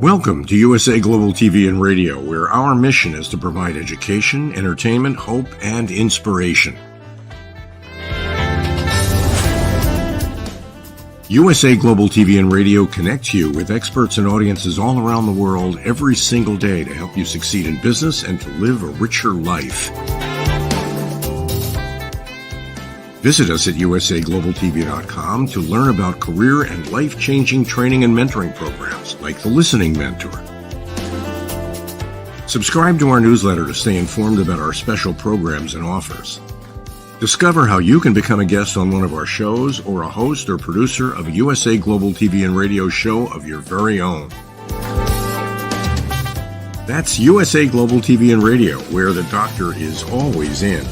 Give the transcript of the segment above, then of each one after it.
Welcome to USA Global TV and Radio, where our mission is to provide education, entertainment, hope, and inspiration. USA Global TV and Radio connects you with experts and audiences all around the world every single day to help you succeed in business and to live a richer life. Visit us at usaglobaltv.com to learn about career and life-changing training and mentoring programs like the Listening Mentor. Subscribe to our newsletter to stay informed about our special programs and offers. Discover how you can become a guest on one of our shows or a host or producer of a USA Global TV and Radio show of your very own. That's USA Global TV and Radio, where the doctor is always in.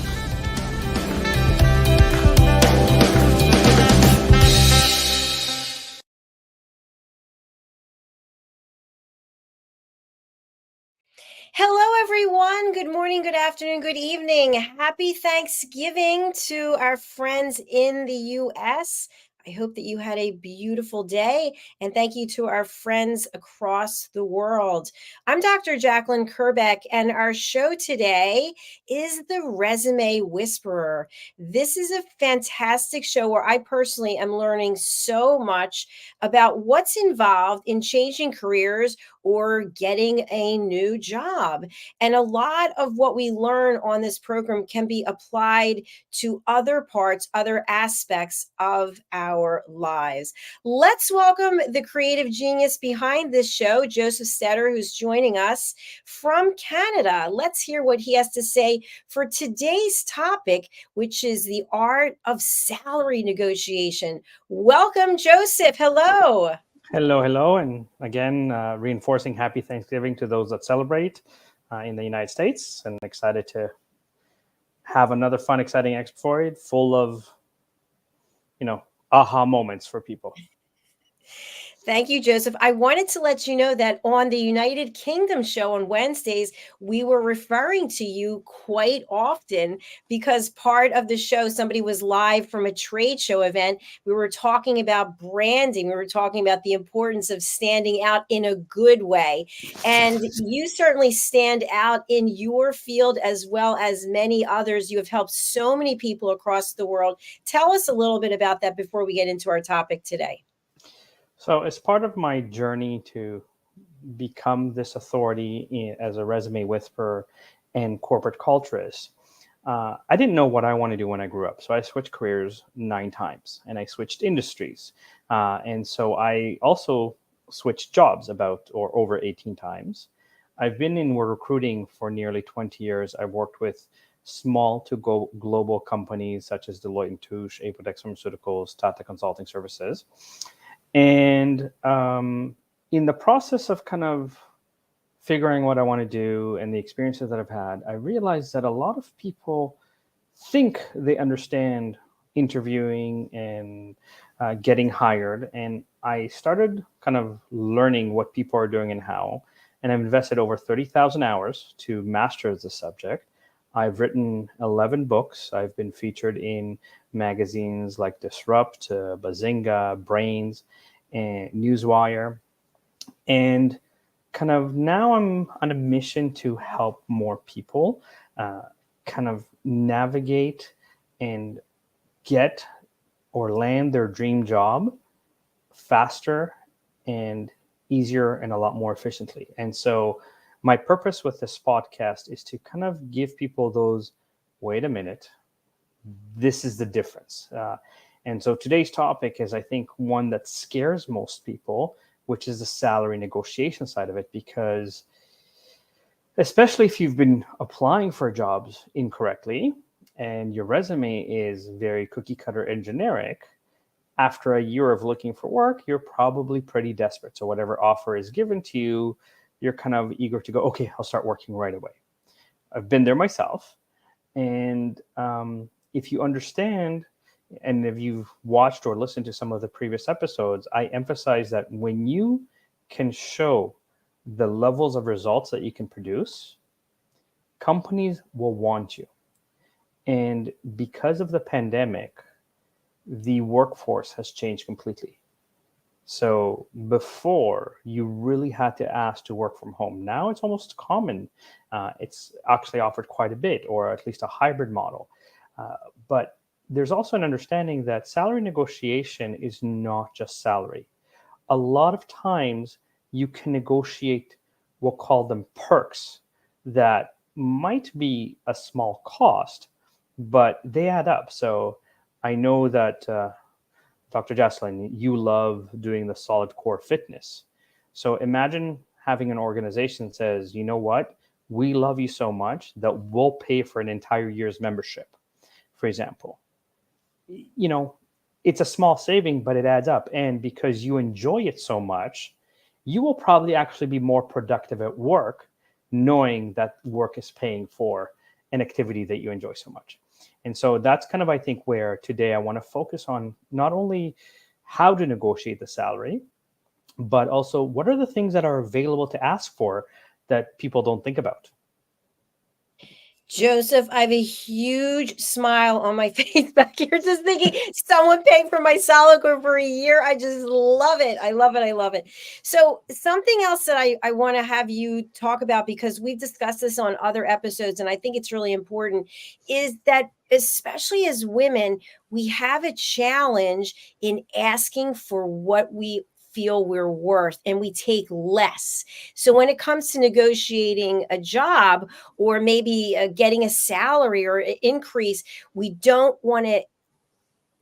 Hello, everyone. Good morning, good afternoon, good evening. Happy Thanksgiving to our friends in the U.S. I hope that you had a beautiful day, and thank you to our friends across the world. I'm Dr. Jacalyn Kerbeck, and our show today is The Resume Whisperer. This is a fantastic show where I personally am learning so much about what's involved in changing careers or getting a new job. And a lot of what we learn on this program can be applied to other parts, other aspects of our lives. Let's welcome the creative genius behind this show, Josef Stetter, who's joining us from Canada. Let's hear what he has to say for today's topic, which is the art of salary negotiation. Welcome, Josef. Hello. Hello. And again, reinforcing happy Thanksgiving to those that celebrate in the United States. And excited to have another fun, exciting episode full of, aha moments for people. Thank you, Josef. I wanted to let you know that on the United Kingdom show on Wednesdays, we were referring to you quite often because part of the show, somebody was live from a trade show event. We were talking about branding. We were talking about the importance of standing out in a good way. And you certainly stand out in your field as well as many others. You have helped so many people across the world. Tell us a little bit about that before we get into our topic today. So as part of my journey to become this authority as a resume whisperer and corporate culturist, I didn't know what I want to do when I grew up. So I switched careers 9 times and I switched industries. And so I also switched jobs over 18 times. I've been in recruiting for nearly 20 years. I've worked with small to global companies such as Deloitte & Touche, Apotex Pharmaceuticals, Tata Consulting Services. And in the process of kind of figuring what I want to do and the experiences that I've had, I realized that a lot of people think they understand interviewing and getting hired. And I started kind of learning what people are doing and how. And I've invested over 30,000 hours to master the subject. I've written 11 books. I've been featured in magazines like Disrupt, Bazinga, Brains, and Newswire. And kind of now I'm on a mission to help more people kind of navigate and get or land their dream job faster and easier and a lot more efficiently. And so my purpose with this podcast is to kind of give people those, wait a minute, this is the difference. And so today's topic is, I think, one that scares most people, which is the salary negotiation side of it, because especially if you've been applying for jobs incorrectly and your resume is very cookie cutter and generic, after a year of looking for work, you're probably pretty desperate. So whatever offer is given to you, you're kind of eager to go, okay, I'll start working right away. I've been there myself. And if you understand, and if you've watched or listened to some of the previous episodes, I emphasize that when you can show the levels of results that you can produce, companies will want you. And because of the pandemic, the workforce has changed completely. So before, you really had to ask to work from home. Now it's almost common. It's actually offered quite a bit, or at least a hybrid model. Uh, but there's also an understanding that salary negotiation is not just salary. A lot of times you can negotiate, we'll call them perks, that might be a small cost, but they add up. So I know that Dr. Jacalyn, you love doing the solid core fitness. So imagine having an organization that says, you know what, we love you so much that we'll pay for an entire year's membership, for example. You know, it's a small saving, but it adds up. And because you enjoy it so much, you will probably actually be more productive at work, knowing that work is paying for an activity that you enjoy so much. And so that's kind of, I think, where today I want to focus on not only how to negotiate the salary, but also what are the things that are available to ask for that people don't think about. Joseph, I have a huge smile on my face back here just thinking someone paying for my salad for a year. I just love it. I love it. I love it. So something else that I want to have you talk about, because we've discussed this on other episodes, and I think it's really important, is that especially as women, we have a challenge in asking for what we feel we're worth, and we take less. So when it comes to negotiating a job, or maybe getting a salary or an increase, we don't want to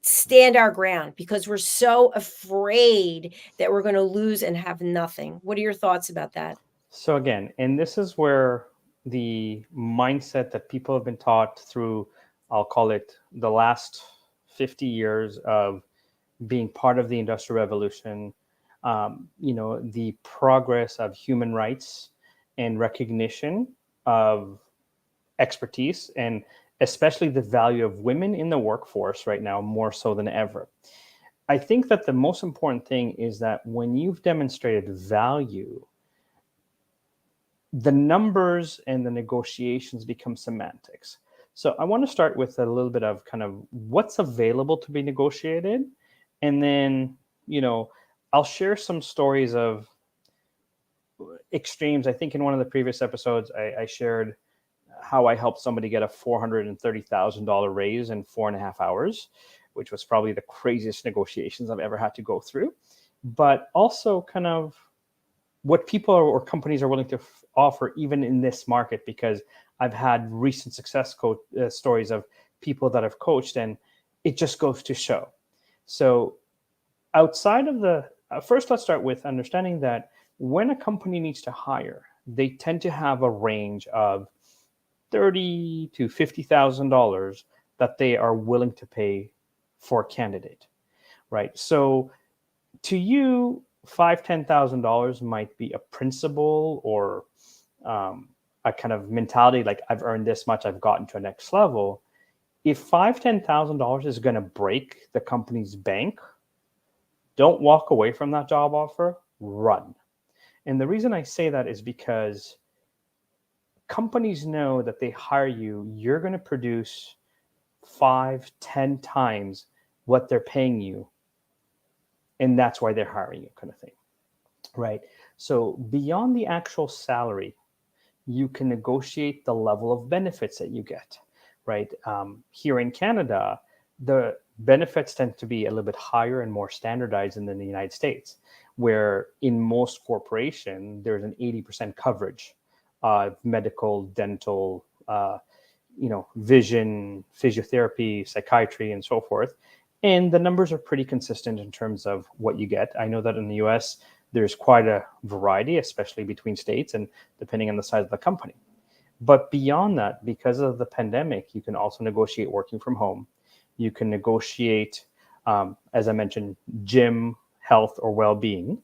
stand our ground because we're so afraid that we're going to lose and have nothing. What are your thoughts about that? So again, and this is where the mindset that people have been taught through, I'll call it the last 50 years of being part of the Industrial Revolution, the progress of human rights and recognition of expertise, and especially the value of women in the workforce right now, more so than ever. I think that the most important thing is that when you've demonstrated value, the numbers and the negotiations become semantics. So I want to start with a little bit of kind of what's available to be negotiated. And then, I'll share some stories of extremes. I think in one of the previous episodes, I shared how I helped somebody get a $430,000 raise in 4.5 hours, which was probably the craziest negotiations I've ever had to go through. But also kind of what people or companies are willing to offer even in this market, because I've had recent success stories of people that I've coached, and it just goes to show. So outside of first, let's start with understanding that when a company needs to hire, they tend to have a range of $30,000 to $50,000 that they are willing to pay for a candidate, right? So to you, $5,000, $10,000 might be a principle or a kind of mentality like, I've earned this much, I've gotten to a next level. If $5,000, $10,000 is going to break the company's bank, don't walk away from that job offer, run. And the reason I say that is because companies know that they hire you, you're going to produce 5, 10 times what they're paying you. And that's why they're hiring you, kind of thing, right? So beyond the actual salary, you can negotiate the level of benefits that you get, right? Here in Canada, the benefits tend to be a little bit higher and more standardized than in the United States, where in most corporations, there's an 80% coverage of medical, dental, vision, physiotherapy, psychiatry, and so forth. And the numbers are pretty consistent in terms of what you get. I know that in the US, there's quite a variety, especially between states and depending on the size of the company. But beyond that, because of the pandemic, you can also negotiate working from home. You can negotiate, as I mentioned, gym, health, or well-being.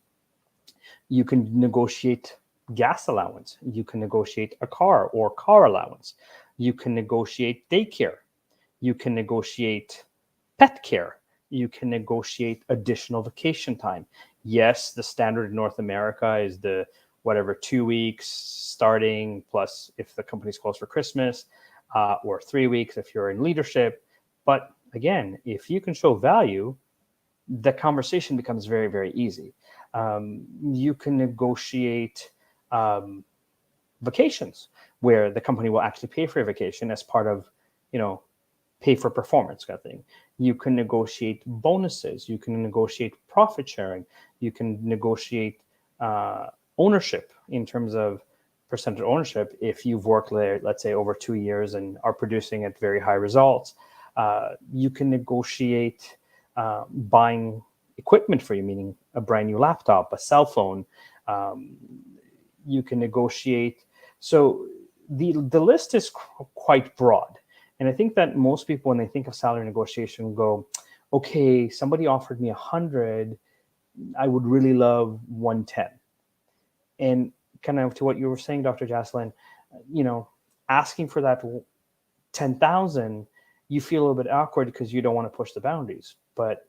You can negotiate gas allowance. You can negotiate a car or car allowance. You can negotiate daycare. You can negotiate pet care. You can negotiate additional vacation time. Yes, the standard in North America is the 2 weeks starting, plus if the company's closed for Christmas, or 3 weeks if you're in leadership. But again, if you can show value, the conversation becomes very, very easy. You can negotiate vacations where the company will actually pay for your vacation as part of, pay for performance kind of thing. You can negotiate bonuses. You can negotiate profit sharing. You can negotiate ownership in terms of percentage ownership if you've worked there, let's say, over 2 years and are producing at very high results. You can negotiate buying equipment for you, meaning a brand new laptop, a cell phone. You can negotiate. So the list is quite broad. And I think that most people, when they think of salary negotiation, go, okay, somebody offered me 100. I would really love 110. And kind of to what you were saying, Dr. Jacalyn, asking for that 10,000, you feel a little bit awkward because you don't want to push the boundaries. But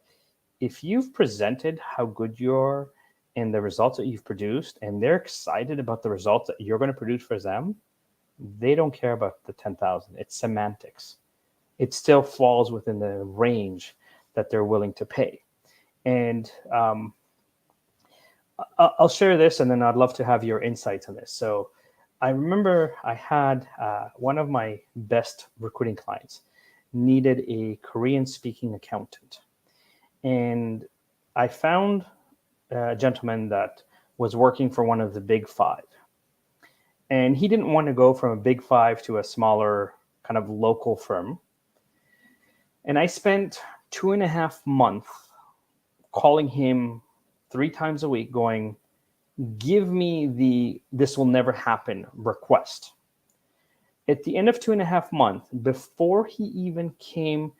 if you've presented how good you are and the results that you've produced, and they're excited about the results that you're going to produce for them, they don't care about the 10,000. It's semantics. It still falls within the range that they're willing to pay. And I'll share this, and then I'd love to have your insights on this. So I remember I had one of my best recruiting clients needed a Korean-speaking accountant. And I found a gentleman that was working for one of the big five. And he didn't want to go from a big five to a smaller kind of local firm. And I spent 2.5 months calling him 3 times a week going, give me the this will never happen request. At the end of 2.5 months, before he even came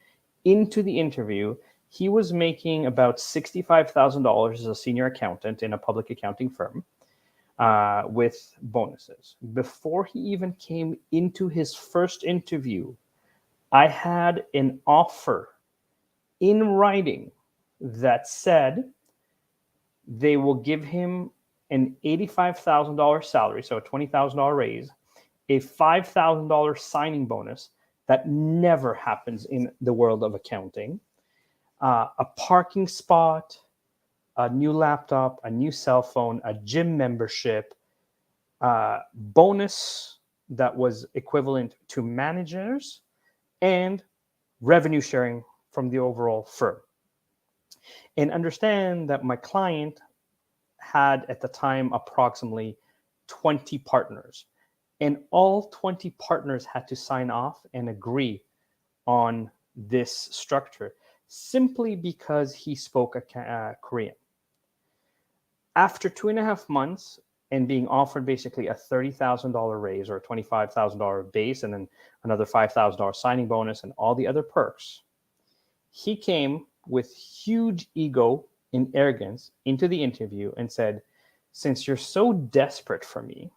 into the interview, he was making about $65,000 as a senior accountant in a public accounting firm with bonuses. Before he even came into his first interview, I had an offer in writing that said they will give him an $85,000 salary, so a $20,000 raise, a $5,000 signing bonus that never happens in the world of accounting, a parking spot, a new laptop, a new cell phone, a gym membership, bonus that was equivalent to managers, and revenue sharing from the overall firm. And understand that my client had at the time approximately 20 partners, and all 20 partners had to sign off and agree on this structure simply because he spoke Korean. After 2.5 months and being offered basically a $30,000 raise or a $25,000 base and then another $5,000 signing bonus and all the other perks, he came with huge ego and arrogance into the interview and said, since you're so desperate for me,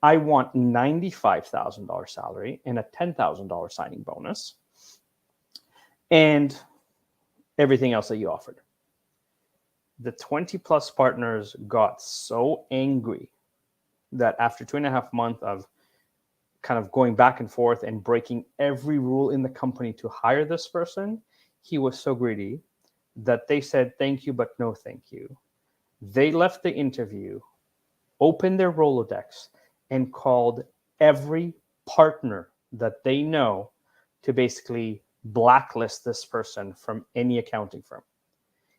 I want $95,000 salary and a $10,000 signing bonus and everything else that you offered. The 20 plus partners got so angry that after 2.5 months of kind of going back and forth and breaking every rule in the company to hire this person, he was so greedy that they said, thank you, but no thank you. They left the interview, opened their Rolodex, and called every partner that they know to basically blacklist this person from any accounting firm.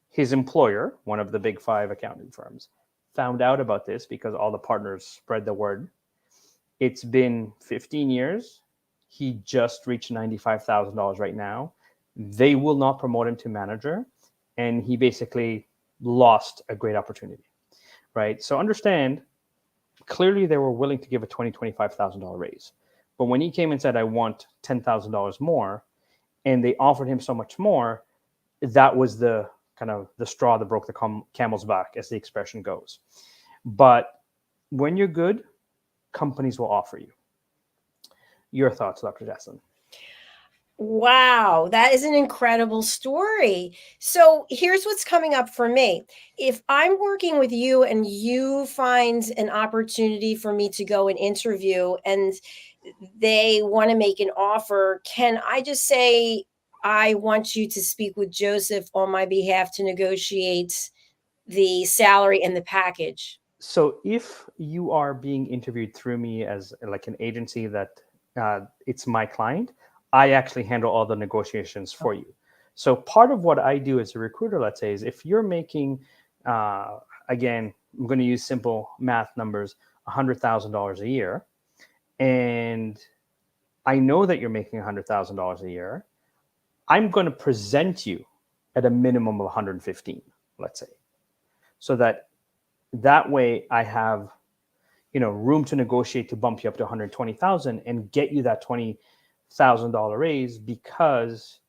His employer, one of the big 5 accounting firms, found out about this because all the partners spread the word. It's been 15 years. He just reached $95,000 right now. They will not promote him to manager, and he basically lost a great opportunity, right? So understand, clearly they were willing to give a $20,000, $25,000 raise. But when he came and said, I want $10,000 more, and they offered him so much more, that was the kind of the straw that broke the camel's back, as the expression goes. But when you're good, companies will offer you. Your thoughts, Dr. Jacalyn? Wow, that is an incredible story. So here's what's coming up for me. If I'm working with you and you find an opportunity for me to go and interview and they want to make an offer, can I just say, I want you to speak with Josef on my behalf to negotiate the salary and the package? So if you are being interviewed through me as like an agency that it's my client, I actually handle all the negotiations for you. So part of what I do as a recruiter, let's say, is if you're making, again, I'm going to use simple math numbers, $100,000 a year, and I know that you're making $100,000 a year, I'm going to present you at a minimum of 115, let's say, so that way I have, room to negotiate to bump you up to 120,000 and get you that $20,000 raise because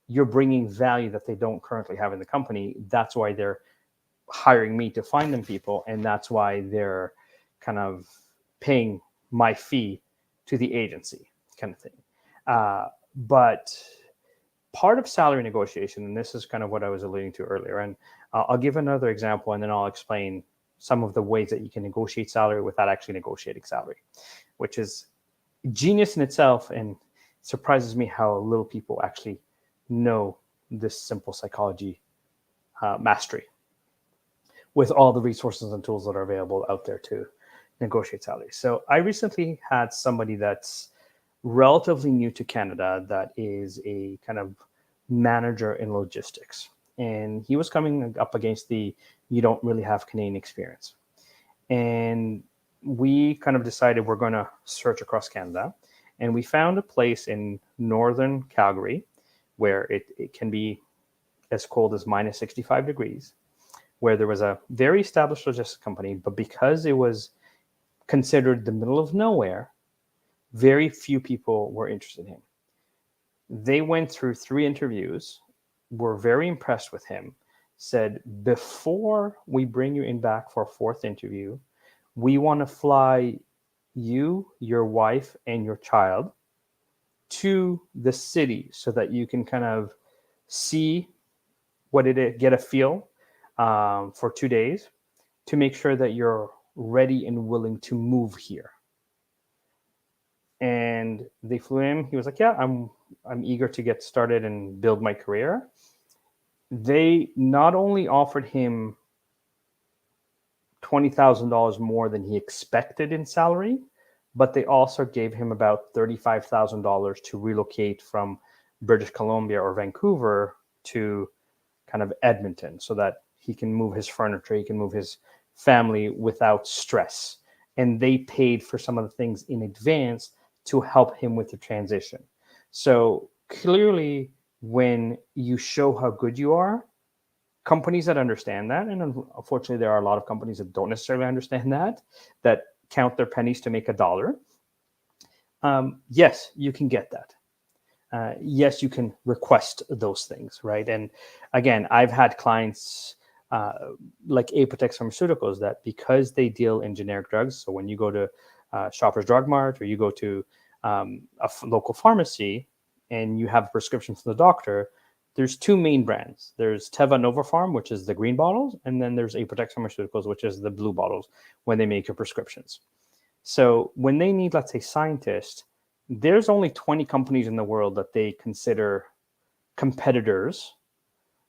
you're bringing value that they don't currently have in the company. That's why they're hiring me to find them people, and that's why they're kind of paying my fee to the agency, kind of thing. But part of salary negotiation, and this is kind of what I was alluding to earlier, and I'll give another example, and then I'll explain some of the ways that you can negotiate salary without actually negotiating salary, which is genius in itself, and surprises me how little people actually know this simple psychology mastery with all the resources and tools that are available out there to negotiate salary. So I recently had somebody that's relatively new to Canada that is a kind of manager in logistics. And he was coming up against the you don't really have Canadian experience. And we kind of decided we're going to search across Canada. And we found a place in northern Calgary where it can be as cold as minus 65 degrees, where there was a very established logistics company, but because it was considered the middle of nowhere, very few people were interested in him. They went through 3 interviews, were very impressed with him, said, before we bring you in back for a 4th interview, we want to fly you, your wife, and your child to the city so that you can kind of see what it is, get a feel for 2 days to make sure that you're ready and willing to move here. And they flew him. He was like, yeah, I'm eager to get started and build my career. They not only offered him $20,000 more than he expected in salary, but they also gave him about $35,000 to relocate from British Columbia or Vancouver to kind of Edmonton so that he can move his furniture, he can move his family without stress. And they paid for some of the things in advance to help him with the transition. So clearly, when you show how good you are, companies that understand that, and unfortunately there are a lot of companies that don't necessarily understand that count their pennies to make a dollar. Yes, you can get that. Yes, you can request those things, right? And again, I've had clients like Apotex Pharmaceuticals that because they deal in generic drugs, so when you go to Shoppers Drug Mart or you go to a local pharmacy and you have a prescription from the doctor, there's 2 main brands. There's Teva Novapharm, which is the green bottles, and then there's Apotex Pharmaceuticals, which is the blue bottles when they make your prescriptions. So when they need, let's say, scientists, there's only 20 companies in the world that they consider competitors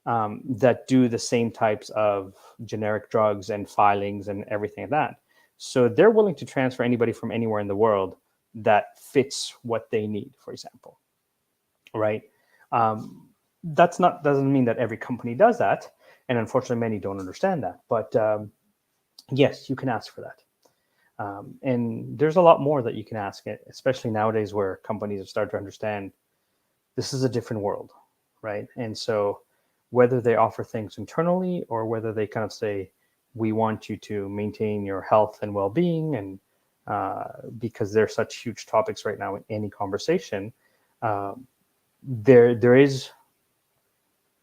that do the same types of generic drugs and filings and everything like that. So they're willing to transfer anybody from anywhere in the world that fits what they need, for example, right? Doesn't mean that every company does that, and unfortunately many don't understand that, but yes, you can ask for that. And there's a lot more that you can ask, especially nowadays where companies have started to understand this is a different world, right? And so whether they offer things internally or whether they kind of say, we want you to maintain your health and well-being, and because they're such huge topics right now in any conversation, there is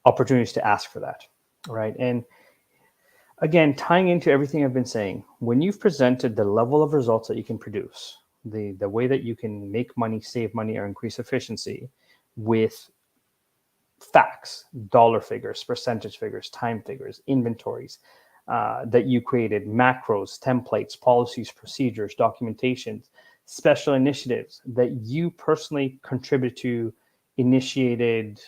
opportunities to ask for that, right? And again, tying into everything I've been saying, when you've presented the level of results that you can produce, the way that you can make money, save money, or increase efficiency with facts, dollar figures, percentage figures, time figures, inventories that you created, macros, templates, policies, procedures, documentations, special initiatives that you personally contribute to initiated,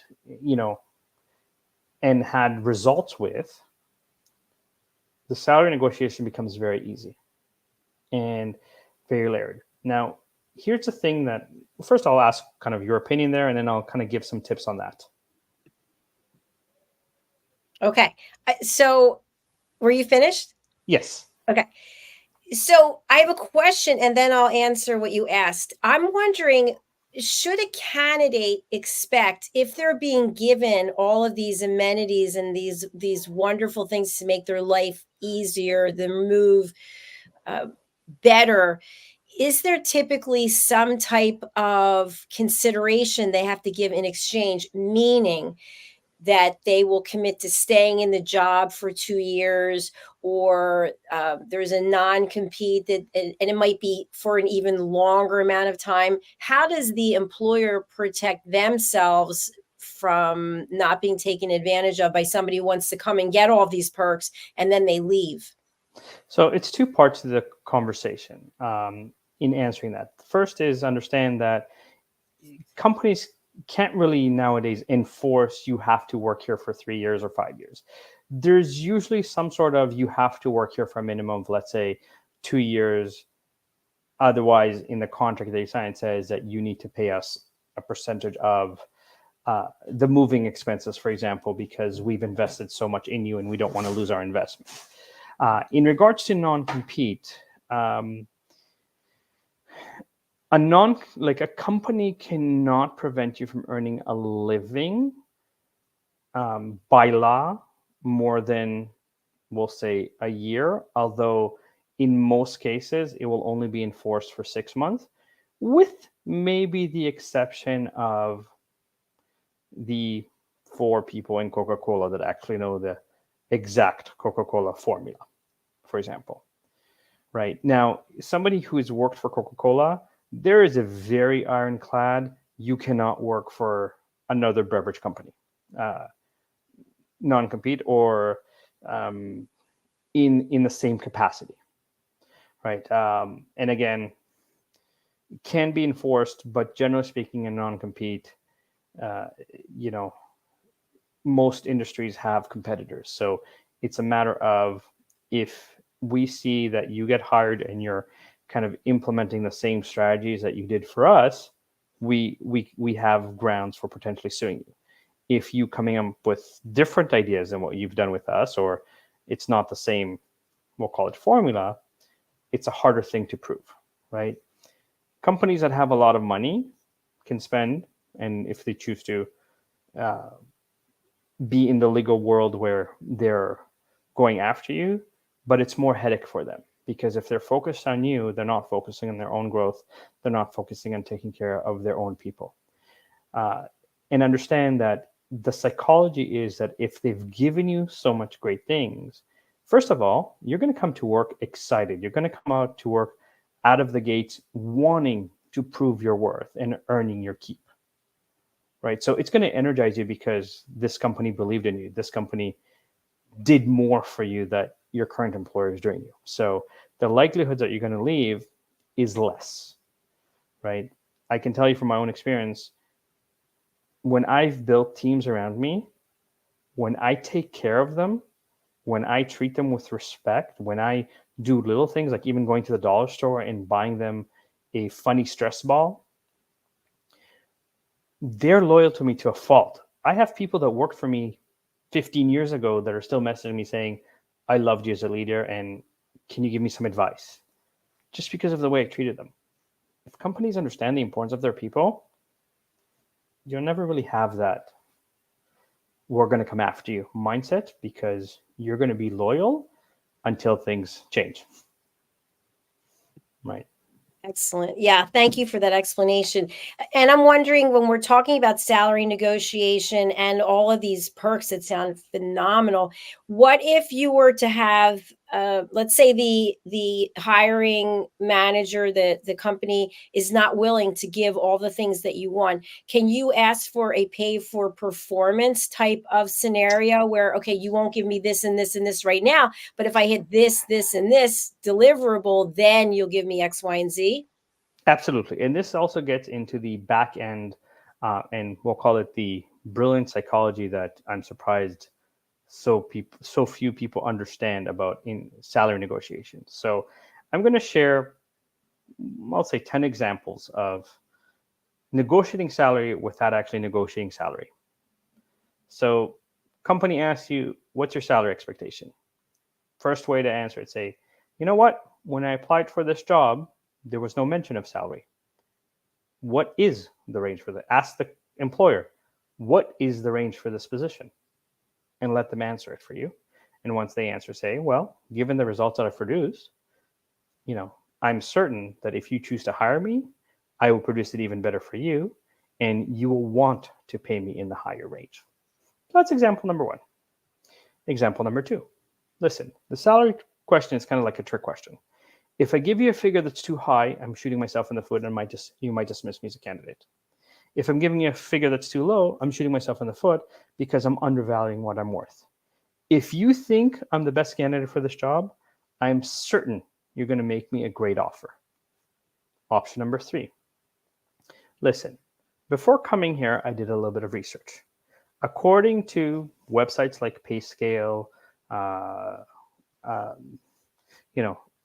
and had results with, the salary negotiation becomes very easy and very layered. Now, here's the thing that, first I'll ask kind of your opinion there, and then I'll kind of give some tips on that. Okay. So were you finished? Yes. Okay. So I have a question and then I'll answer what you asked. I'm wondering, should a candidate expect, if they're being given all of these amenities and these wonderful things to make their life easier, the move better, is there typically some type of consideration they have to give in exchange, meaning that they will commit to staying in the job for 2 years, or there's a non-compete that, and it might be for an even longer amount of time? How does the employer protect themselves from not being taken advantage of by somebody who wants to come and get all these perks and then they leave? So it's two parts to the conversation in answering that. The first is understand that companies can't really nowadays enforce you have to work here for 3 years or 5 years. There's usually some sort of, you have to work here for a minimum of, let's say, 2 years. Otherwise, in the contract they sign, it says that you need to pay us a percentage of the moving expenses, for example, because we've invested so much in you and we don't want to lose our investment. In regards to non-compete, a company cannot prevent you from earning a living by law more than, we'll say, a year, although in most cases it will only be enforced for 6 months, with maybe the exception of the 4 people in Coca-Cola that actually know the exact Coca-Cola formula, for example. Right now, somebody who's worked for Coca-Cola, there is a very ironclad, you cannot work for another beverage company, non-compete, or in the same capacity, right? And again, can be enforced, but generally speaking, a non-compete, most industries have competitors. So it's a matter of, if we see that you get hired and you're kind of implementing the same strategies that you did for us, we have grounds for potentially suing you. If you coming up with different ideas than what you've done with us, or it's not the same, we'll call it formula, it's a harder thing to prove, right? Companies that have a lot of money can spend, and if they choose to be in the legal world where they're going after you, but it's more headache for them, because if they're focused on you, they're not focusing on their own growth. They're not focusing on taking care of their own people. And understand that the psychology is that if they've given you so much great things, first of all, you're going to come to work excited. You're going to come out to work out of the gates wanting to prove your worth and earning your keep, right? So it's going to energize you because this company believed in you. This company did more for you that your current employer is doing you. So the likelihood that you're going to leave is less, right? I can tell you from my own experience, when I've built teams around me, when I take care of them, when I treat them with respect, when I do little things like even going to the dollar store and buying them a funny stress ball, they're loyal to me to a fault. I have people that worked for me 15 years ago that are still messaging me saying, I loved you as a leader and can you give me some advice? Just because of the way I treated them. If companies understand the importance of their people, you'll never really have that we're going to come after you mindset, because you're going to be loyal until things change. Right. Excellent. Yeah, thank you for that explanation. And I'm wondering, when we're talking about salary negotiation and all of these perks that sound phenomenal, what if you were to have, let's say the hiring manager, the company is not willing to give all the things that you want? Can you ask for a pay for performance type of scenario where, okay, you won't give me this and this and this right now, but if I hit this, this, and this deliverable, then you'll give me X, Y, and Z? Absolutely. And this also gets into the back end And we'll call it the brilliant psychology that I'm surprised so few people understand about in salary negotiations. So I'm going to share, I'll say 10 examples of negotiating salary without actually negotiating salary. So company asks you, what's your salary expectation? First way to answer it, say, you know what? When I applied for this job, there was no mention of salary. What is the range for that? Ask the employer, what is the range for this position? And let them answer it for you. And once they answer, say, well, given the results that I've produced, I'm certain that if you choose to hire me, I will produce it even better for you, and you will want to pay me in the higher range. That's example number one. Example number two. Listen, the salary question is kind of like a trick question. If I give you a figure that's too high, I'm shooting myself in the foot and you might dismiss me as a candidate. If I'm giving you a figure that's too low, I'm shooting myself in the foot because I'm undervaluing what I'm worth. If you think I'm the best candidate for this job, I'm certain you're going to make me a great offer. Option number three. Listen, before coming here, I did a little bit of research. According to websites like PayScale,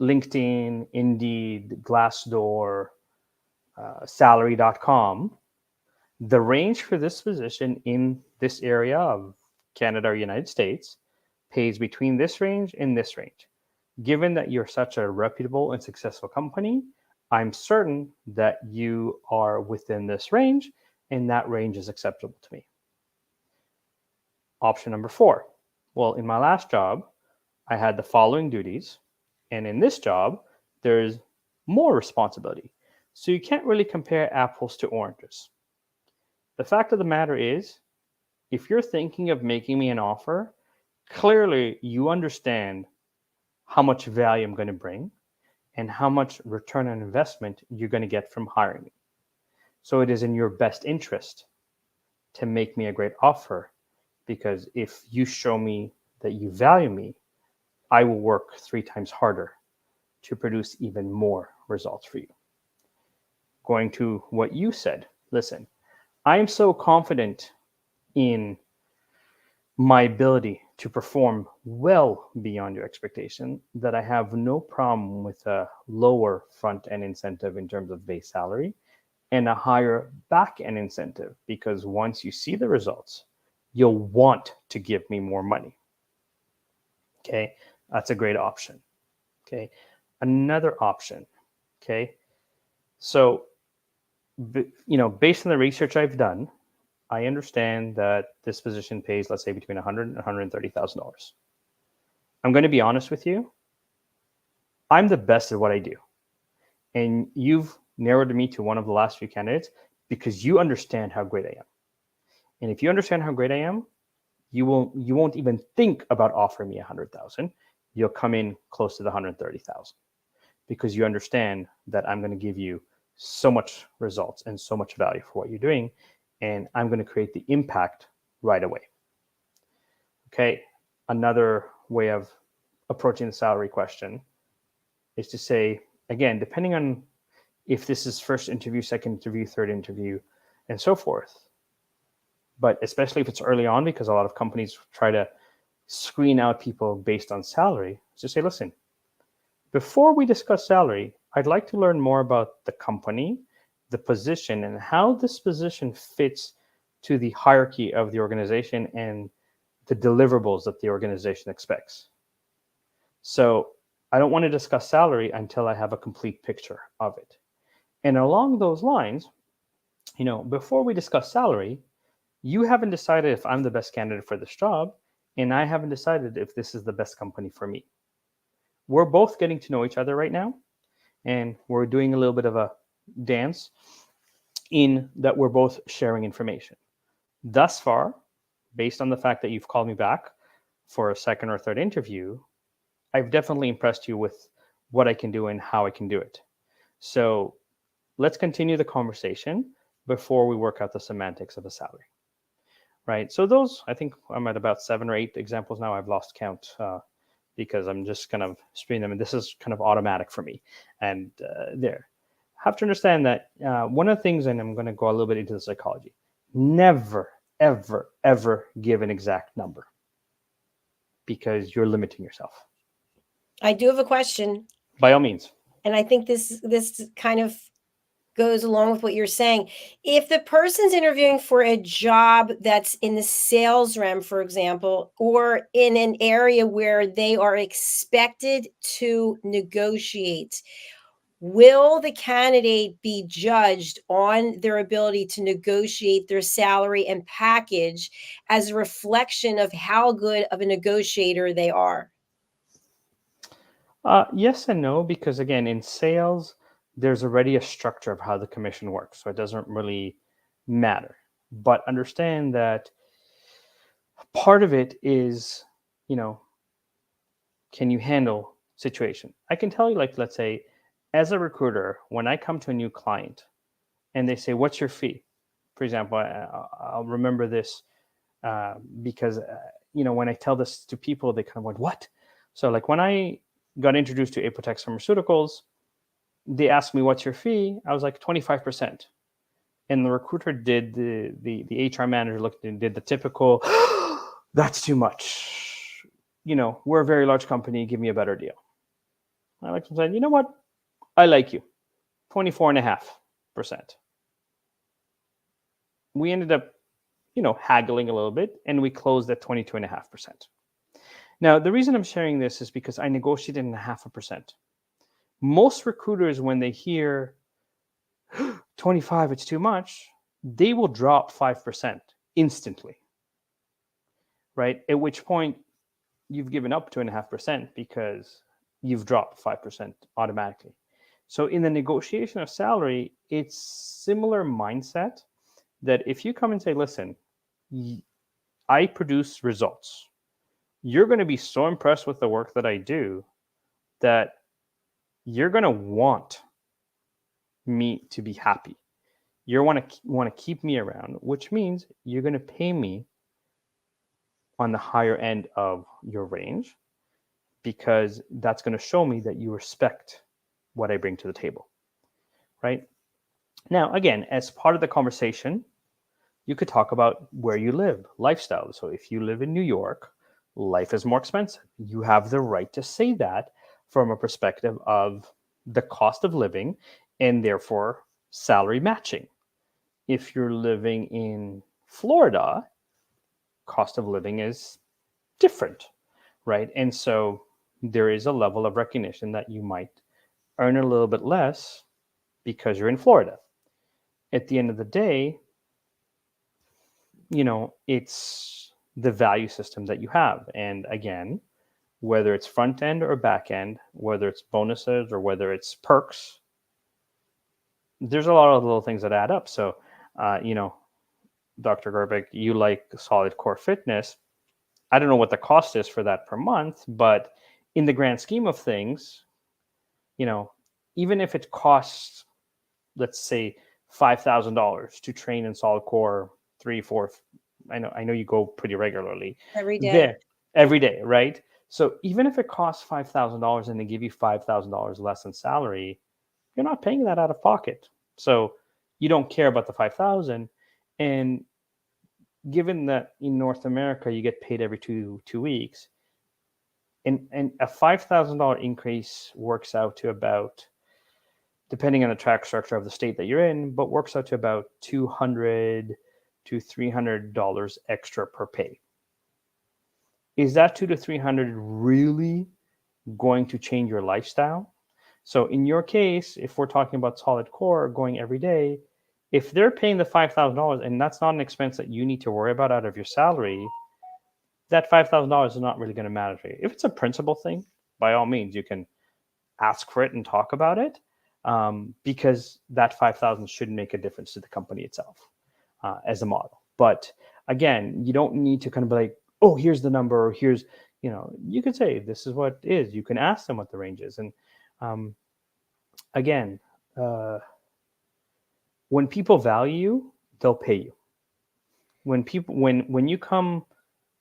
LinkedIn, Indeed, Glassdoor, Salary.com, the range for this position in this area of Canada or United States pays between this range and this range. Given that you're such a reputable and successful company, I'm certain that you are within this range, and that range is acceptable to me. Option number four. Well, in my last job, I had the following duties, and in this job, there's more responsibility. So you can't really compare apples to oranges. The fact of the matter is, if you're thinking of making me an offer, clearly you understand how much value I'm going to bring and how much return on investment you're going to get from hiring me. So it is in your best interest to make me a great offer, because if you show me that you value me, I will work 3 times harder to produce even more results for you. Going to what you said, listen, I am so confident in my ability to perform well beyond your expectation that I have no problem with a lower front end incentive in terms of base salary and a higher back end incentive, because once you see the results, you'll want to give me more money. Okay, that's a great option. Okay, another option. Okay, so based on the research I've done, I understand that this position pays, let's say, between $100,000 and $130,000. I'm going to be honest with you. I'm the best at what I do, and you've narrowed me to one of the last few candidates because you understand how great I am. And if you understand how great I am, you won't even think about offering me $100,000. You'll come in close to the $130,000 because you understand that I'm going to give you so much results and so much value for what you're doing, and I'm going to create the impact right away. Okay, another way of approaching the salary question is to say, again, depending on if this is first interview, second interview, third interview, and so forth, but especially if it's early on, because a lot of companies try to screen out people based on salary, just say, listen, before we discuss salary, I'd like to learn more about the company, the position, and how this position fits to the hierarchy of the organization and the deliverables that the organization expects. So I don't want to discuss salary until I have a complete picture of it. And along those lines, before we discuss salary, you haven't decided if I'm the best candidate for this job, and I haven't decided if this is the best company for me. We're both getting to know each other right now, and we're doing a little bit of a dance in that we're both sharing information. Thus far, based on the fact that you've called me back for a second or third interview, I've definitely impressed you with what I can do and how I can do it. So let's continue the conversation before we work out the semantics of a salary. Right. So those, I think I'm at about 7 or 8 examples now. I've lost count because I'm just kind of streaming them, and this is kind of automatic for me. And there, have to understand that one of the things, and I'm going to go a little bit into the psychology. never, ever, ever give an exact number because you're limiting yourself. I do have a question. By all means. And I think this kind of goes along with what you're saying. If the person's interviewing for a job that's in the sales realm, for example, or in an area where they are expected to negotiate, will the candidate be judged on their ability to negotiate their salary and package as a reflection of how good of a negotiator they are? Yes and no, because again, in sales, there's already a structure of how the commission works, so it doesn't really matter. But understand that part of it is, you know, can you handle situation? I can tell you, like, let's say, as a recruiter, when I come to a new client and they say, "What's your fee?" For example, I'll remember this because when I tell this to people, they kind of went, "What?" So, like when I got introduced to Apotex Pharmaceuticals, they asked me, "What's your fee?" I was like 25%, and the recruiter did the HR manager looked and did the typical, "That's too much. We're a very large company. Give me a better deal." I like to say, "You know what? I like you. 24.5%." We ended up, haggling a little bit, and we closed at 22.5%. Now, the reason I'm sharing this is because I negotiated in 0.5%. Most recruiters, when they hear 25, it's too much, they will drop 5% instantly, right? At which point you've given up 2.5% because you've dropped 5% automatically. So in the negotiation of salary, it's similar mindset that if you come and say, "Listen, I produce results. You're going to be so impressed with the work that I do that you're going to want me to be happy. You want to keep me around, which means you're going to pay me on the higher end of your range because that's going to show me that you respect what I bring to the table." Right? Now, again, as part of the conversation, you could talk about where you live, lifestyle. So if you live in New York, life is more expensive. You have the right to say that from a perspective of the cost of living and therefore salary matching. If you're living in Florida, cost of living is different, right? And so there is a level of recognition that you might earn a little bit less because you're in Florida. At the end of the day, it's the value system that you have. And again, whether it's front end or back end, whether it's bonuses or whether it's perks, there's a lot of little things that add up. So, Dr. Kerbeck, you like solid core fitness. I don't know what the cost is for that per month, but in the grand scheme of things, even if it costs, let's say, $5,000 to train in solid core 3, 4, I know you go pretty regularly. Every day. There, every day, right? So even if it costs $5,000 and they give you $5,000 less in salary, you're not paying that out of pocket. So you don't care about the 5,000. And given that in North America you get paid every two weeks, and a $5,000 increase works out to about, depending on the tax structure of the state that you're in, but works out to about $200 to $300 extra per pay. Is that $200 to $300 really going to change your lifestyle? So in your case, if we're talking about solid core going every day, if they're paying the $5,000 and that's not an expense that you need to worry about out of your salary, that $5,000 is not really going to matter to you. If it's a principal thing, by all means, you can ask for it and talk about it, because that $5,000 shouldn't make a difference to the company itself as a model. But again, you don't need to kind of be like, "Oh, here's the number," or here's, you could say, "This is what it is." You can ask them what the range is. And again, when people value you, they'll pay you. When you come,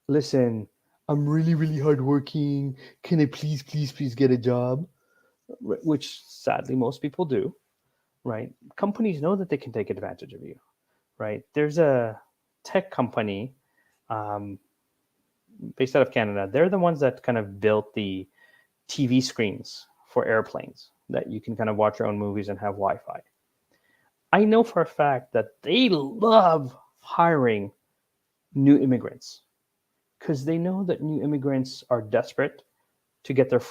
"Listen, I'm really, really hardworking. Can I please get a job?" Which sadly most people do, right? Companies know that they can take advantage of you, right? There's a tech company based out of Canada. They're the ones that kind of built the TV screens for airplanes that you can kind of watch your own movies and have Wi-Fi. I know for a fact that they love hiring new immigrants because they know that new immigrants are desperate to get their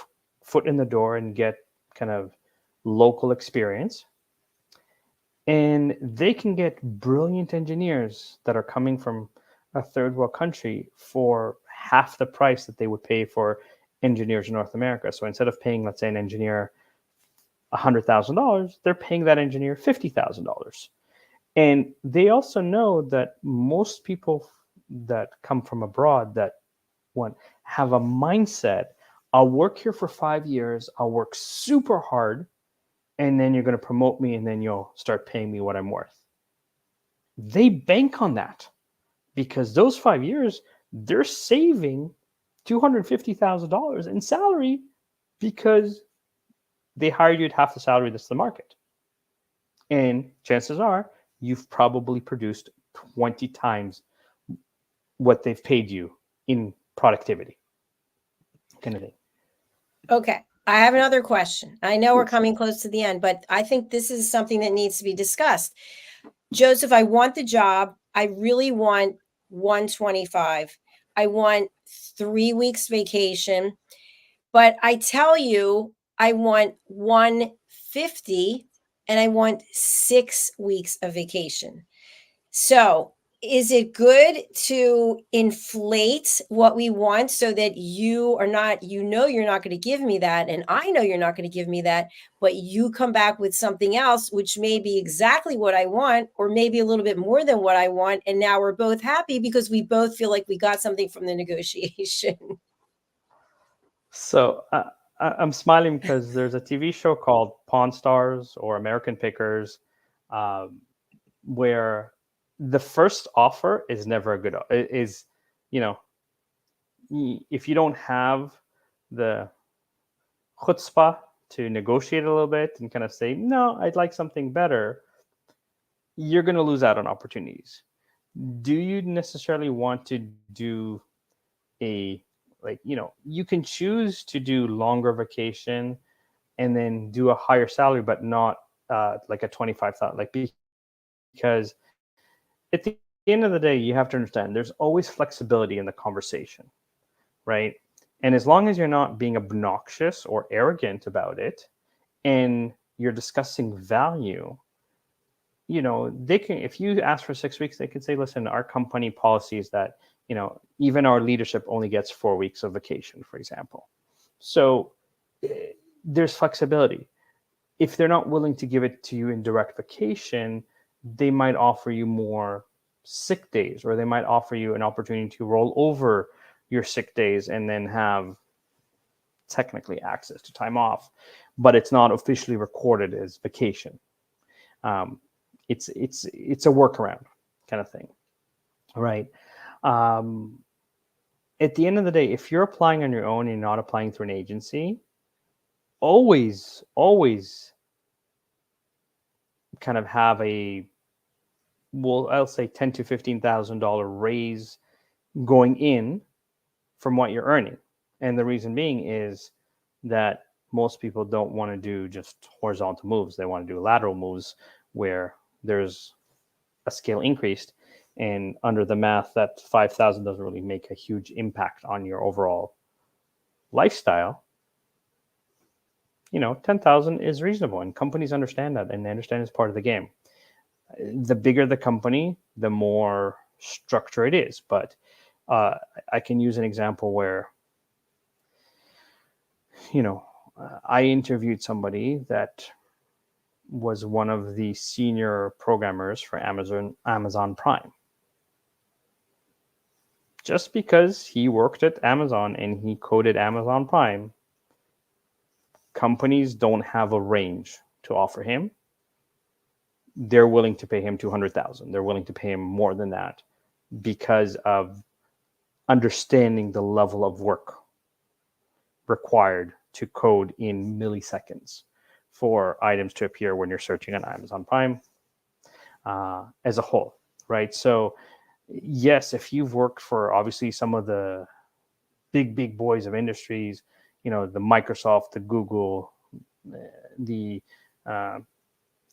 foot in the door and get kind of local experience. And they can get brilliant engineers that are coming from a third world country for half the price that they would pay for engineers in North America. So instead of paying, let's say, an engineer $100,000, they're paying that engineer $50,000. And they also know that most people that come from abroad that have a mindset, I'll work here for 5 years, I'll work super hard, and then you're going to promote me, and then you'll start paying me what I'm worth. They bank on that because those 5 years, they're saving $250,000 in salary because they hired you at half the salary that's the market. And chances are you've probably produced 20 times what they've paid you in productivity, kind of thing. Okay. I have another question. I know we're coming close to the end, but I think this is something that needs to be discussed. Joseph, I want the job. I really want 125. I want 3 weeks vacation. But I tell you, I want 150 and I want 6 weeks of vacation. So is it good to inflate what we want so that you are not, you're not going to give me that, and I know you're not going to give me that, but you come back with something else, which may be exactly what I want, or maybe a little bit more than what I want. And now we're both happy because we both feel like we got something from the negotiation. So I'm smiling because there's a TV show called Pawn Stars or American Pickers, where the first offer is never a good. Is, if you don't have the chutzpah to negotiate a little bit and kind of say, no, I'd like something better, you're going to lose out on opportunities. Do you necessarily want to do you can choose to do longer vacation and then do a higher salary, but not like a 25,000, because at the end of the day, you have to understand there's always flexibility in the conversation, right? And as long as you're not being obnoxious or arrogant about it, and you're discussing value, they can, if you ask for 6 weeks, they can say, listen, our company policy is that, even our leadership only gets 4 weeks of vacation, for example. So there's flexibility. If they're not willing to give it to you in direct vacation, they might offer you more sick days, or they might offer you an opportunity to roll over your sick days and then have technically access to time off, but it's not officially recorded as vacation. It's a workaround kind of thing, right? At the end of the day, if you're applying on your own and you're not applying through an agency, always kind of have I'll say $10,000 to $15,000 raise going in from what you're earning. And the reason being is that most people don't want to do just horizontal moves. They want to do lateral moves where there's a scale increased, and under the math, that 5,000 doesn't really make a huge impact on your overall lifestyle. 10,000 is reasonable, and companies understand that, and they understand it's part of the game. The bigger the company, the more structure it is. But I can use an example where, I interviewed somebody that was one of the senior programmers for Amazon Prime. Just because he worked at Amazon and he coded Amazon Prime, companies don't have a range to offer him. They're willing to pay him $200,000. They're willing to pay him more than that because of understanding the level of work required to code in milliseconds for items to appear when you're searching on Amazon Prime as a whole, right? So Yes, if you've worked for obviously some of the big boys of industries, the Microsoft, the Google, the uh,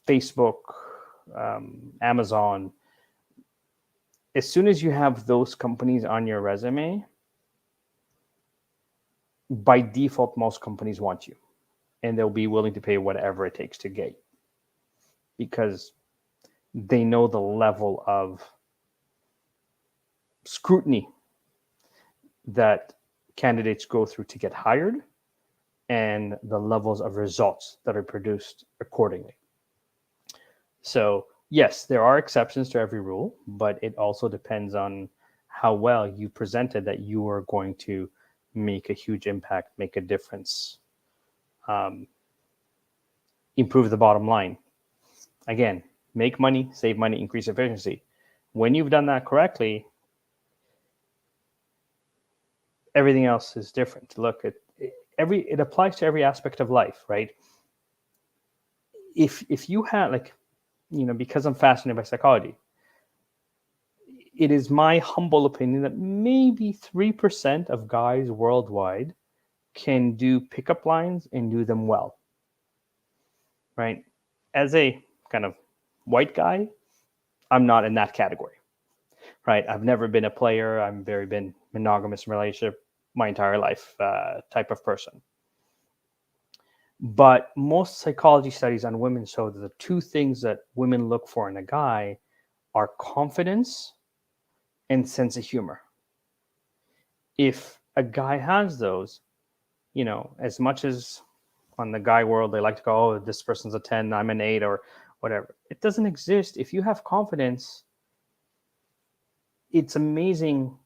Facebook, Amazon, as soon as you have those companies on your resume, by default, most companies want you, and they'll be willing to pay whatever it takes to get you, because they know the level of scrutiny that candidates go through to get hired and the levels of results that are produced accordingly. So yes, there are exceptions to every rule, but it also depends on how well you presented that you are going to make a huge impact, make a difference, improve the bottom line. Again, make money, save money, increase efficiency. When you've done that correctly, everything else is different. Look, it applies to every aspect of life, right? If you had, like, because I'm fascinated by psychology, it is my humble opinion that maybe 3% of guys worldwide can do pickup lines and do them well, right? As a kind of white guy, I'm not in that category, right? I've never been a player. I've very been monogamous in relationship my entire life type of person. But most psychology studies on women show that the two things that women look for in a guy are confidence and sense of humor. If a guy has those, as much as on the guy world they like to go, oh, this person's a 10, I'm an 8, or whatever, it doesn't exist. If you have confidence, it's amazing,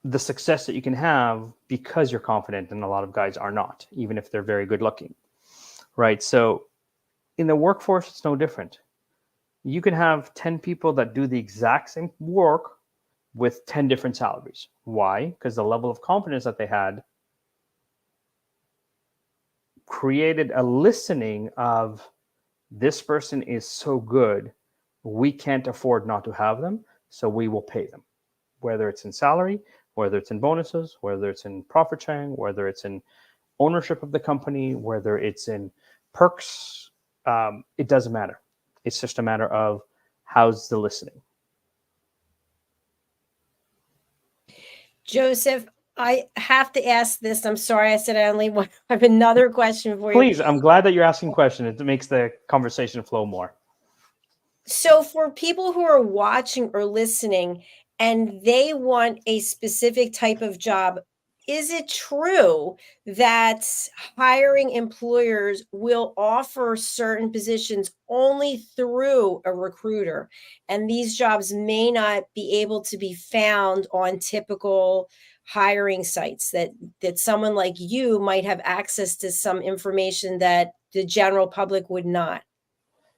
the success that you can have because you're confident, and a lot of guys are not, even if they're very good looking, right? So in the workforce, it's no different. You can have 10 people that do the exact same work with 10 different salaries. Why? Because the level of confidence that they had created a listening of, this person is so good, we can't afford not to have them, so we will pay them, whether it's in salary, whether it's in bonuses, whether it's in profit sharing, whether it's in ownership of the company, whether it's in perks. It doesn't matter. It's just a matter of how's the listening. Josef, I have to ask this. I'm sorry I said I only want. I have another question for you. Please, I'm glad that you're asking questions. It makes the conversation flow more. So for people who are watching or listening and they want a specific type of job, is it true that hiring employers will offer certain positions only through a recruiter, and these jobs may not be able to be found on typical hiring sites, that someone like you might have access to some information that the general public would not?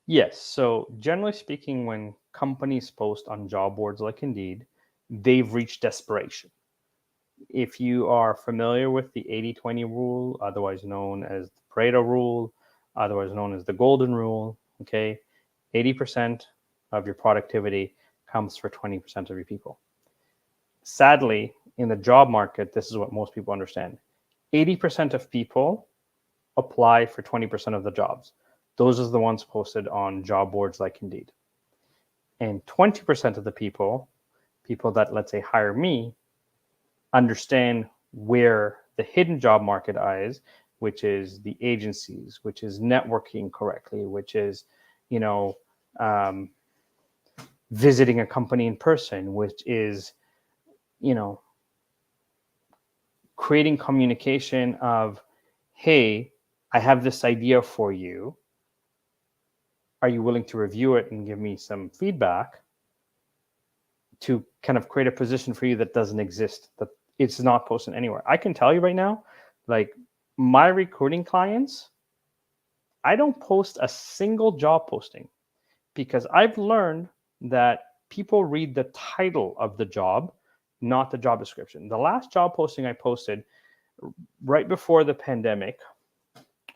Yes. So generally speaking, when companies post on job boards like Indeed, they've reached desperation. If you are familiar with the 80-20 rule, otherwise known as the Pareto rule, otherwise known as the golden rule, okay, 80% of your productivity comes for 20% of your people. Sadly, in the job market, this is what most people understand. 80% of people apply for 20% of the jobs. Those are the ones posted on job boards like Indeed. And 20% of the people that, let's say, hire me, understand where the hidden job market is, which is the agencies, which is networking correctly, which is, visiting a company in person, which is, creating communication of, hey, I have this idea for you. Are you willing to review it and give me some feedback, to kind of create a position for you that doesn't exist, that it's not posted anywhere? I can tell you right now, like, my recruiting clients, I don't post a single job posting, because I've learned that people read the title of the job, not the job description. The last job posting I posted right before the pandemic,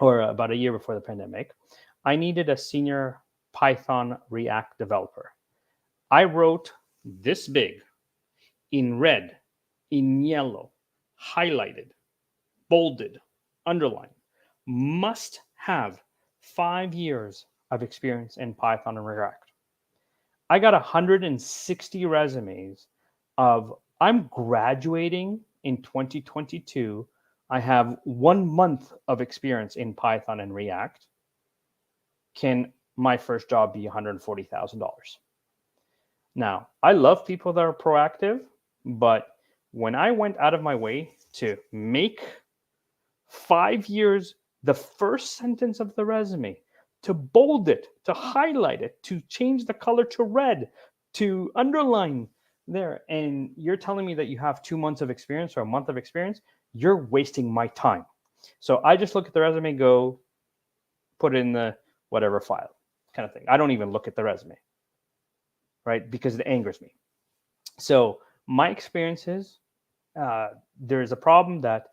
or about a year before the pandemic, I needed a senior Python React developer. I wrote this big in red, in yellow, highlighted, bolded, underlined, must have 5 years of experience in Python and React. I got 160 resumes of I'm graduating in 2022. I have 1 month of experience in Python and React. Can my first job be $140,000? Now, I love people that are proactive, but when I went out of my way to make 5 years the first sentence of the resume, to bold it, to highlight it, to change the color to red, to underline there, and you're telling me that you have 2 months of experience or a month of experience, you're wasting my time. So I just look at the resume, go put it in the whatever file kind of thing. I don't even look at the resume, right? Because it angers me. So my experience is there is a problem that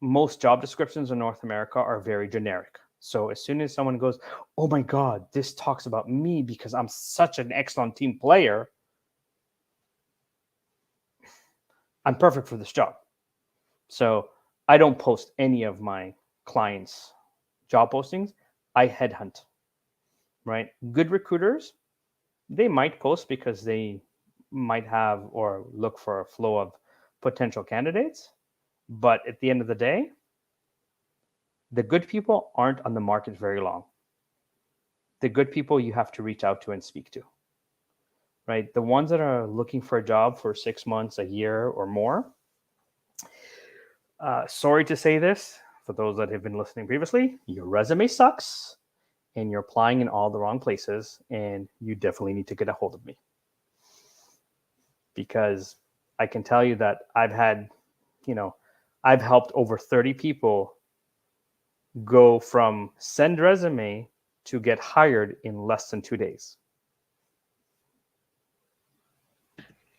most job descriptions in North America are very generic. So as soon as someone goes, oh my God, this talks about me because I'm such an excellent team player, I'm perfect for this job. So I don't post any of my clients' job postings. I headhunt, right? Good recruiters, they might post because they might have or look for a flow of potential candidates. But at the end of the day, the good people aren't on the market very long. The good people you have to reach out to and speak to, right? The ones that are looking for a job for 6 months, a year, or more. Sorry to say this, for those that have been listening previously, your resume sucks and you're applying in all the wrong places, and you definitely need to get a hold of me. Because I can tell you that I've helped over 30 people go from send resume to get hired in less than 2 days.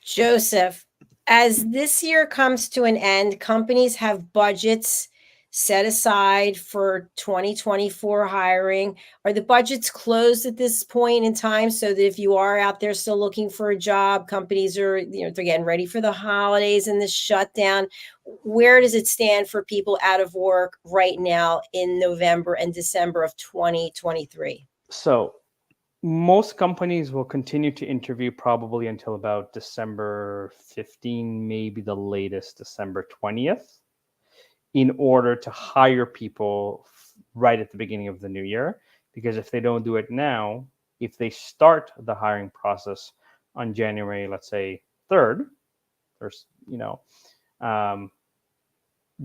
Joseph, as this year comes to an end, companies have budgets set aside for 2024 hiring. Are the budgets closed at this point in time so that if you are out there still looking for a job, companies are, they're getting ready for the holidays and the shutdown? Where does it stand for people out of work right now in November and December of 2023? So most companies will continue to interview probably until about December 15, maybe the latest December 20th, in order to hire people right at the beginning of the new year. Because if they don't do it now, if they start the hiring process on January, let's say 3rd, or,